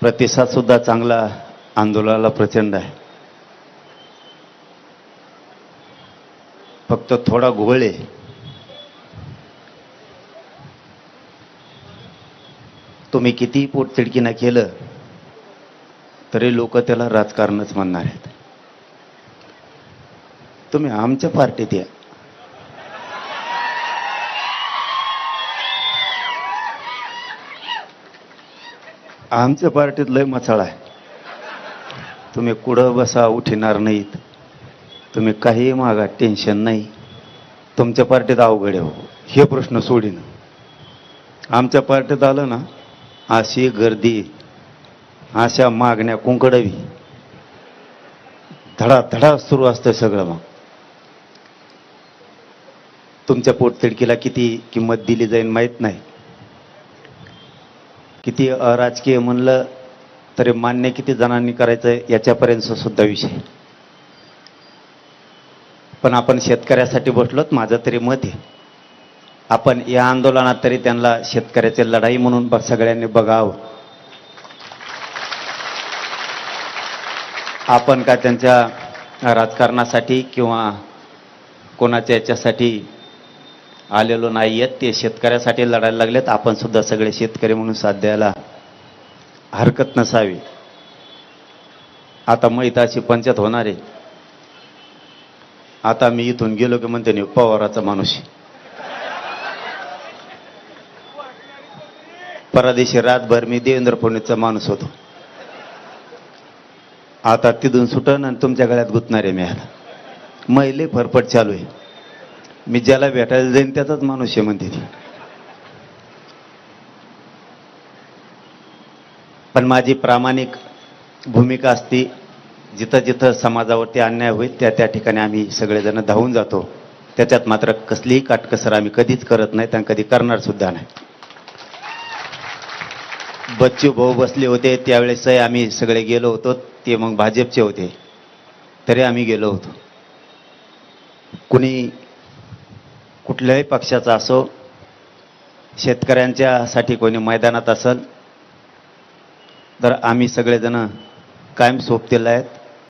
प्रतिसाद सुद्धा चांगला आंदोलनाला प्रचंड आहे. फक्त थोडा घोळ आहे. तुम्ही कितीही पोटतिडकीनं केलं तरी लोक त्याला राजकारणच म्हणणार आहेत. तुम्ही आमच्या पार्टीत या. आमच्या पार्टीत लय मचाळ आहे. तुम्ही कुठं बसा उठणार नाहीत. तुम्ही काही मागा टेन्शन नाही. तुमच्या पार्टीत अवघड आहे हो, हे प्रश्न सोडीन. आमच्या पार्टीत आलं ना, अशी गर्दी, अशा मागण्या कुंकडवी, धडाधडा सुरू असतं सगळं. मग तुमच्या पोटतिडकीला किती किंमत दिली जाईल माहीत नाही. किती अराजकीय म्हणलं तरी मान्य किती जणांनी करायचं याच्यापर्यंत सुद्धा विषय. पण आपण शेतकऱ्यासाठी बसलोत. माझं तरी मत आहे, आपण या आंदोलनात तरी त्यांना शेतकऱ्याची लढाई म्हणून सगळ्यांनी बघावं. आपण का त्यांच्या राजकारणासाठी किंवा कोणाच्या याच्यासाठी आलेलो नाही आहेत. ते शेतकऱ्यासाठी लढायला लागलेत. आपण सुद्धा सगळे शेतकरी म्हणून साथ द्यायला हरकत नसावी. आता मैताची पंचायत होणार आहे. आता मी इथून गेलो की म्हणते नाही पवाराचा माणूस. परदेशी रातभर मी देवेंद्र फडणवीसचा माणूस होतो. आता तिथून सुटन आणि तुमच्या गळ्यात गुंतणार आहे मी. आता मैले फरफट चालू आहे. मी ज्याला भेटायला जाईन त्याचाच माणूस आहे म्हणते ती. पण माझी प्रामाणिक भूमिका असती, जिथं जिथं समाजावरती अन्याय होईल त्या त्या ठिकाणी आम्ही सगळेजण धावून जातो. त्याच्यात मात्र कसलीही काटकसर आम्ही कधीच करत नाही आणि कधी करणार सुद्धा नाही. बच्चू भाऊ बसले होते त्यावेळेस आम्ही सगळे गेलो होतो. ते मग भाजपचे होते तरी आम्ही गेलो होतो. कुणी कुठल्याही पक्षाचा असो, शेतकऱ्यांच्यासाठी कोणी मैदानात असेल तर आम्ही सगळेजण कायम सोबतीला आहेत.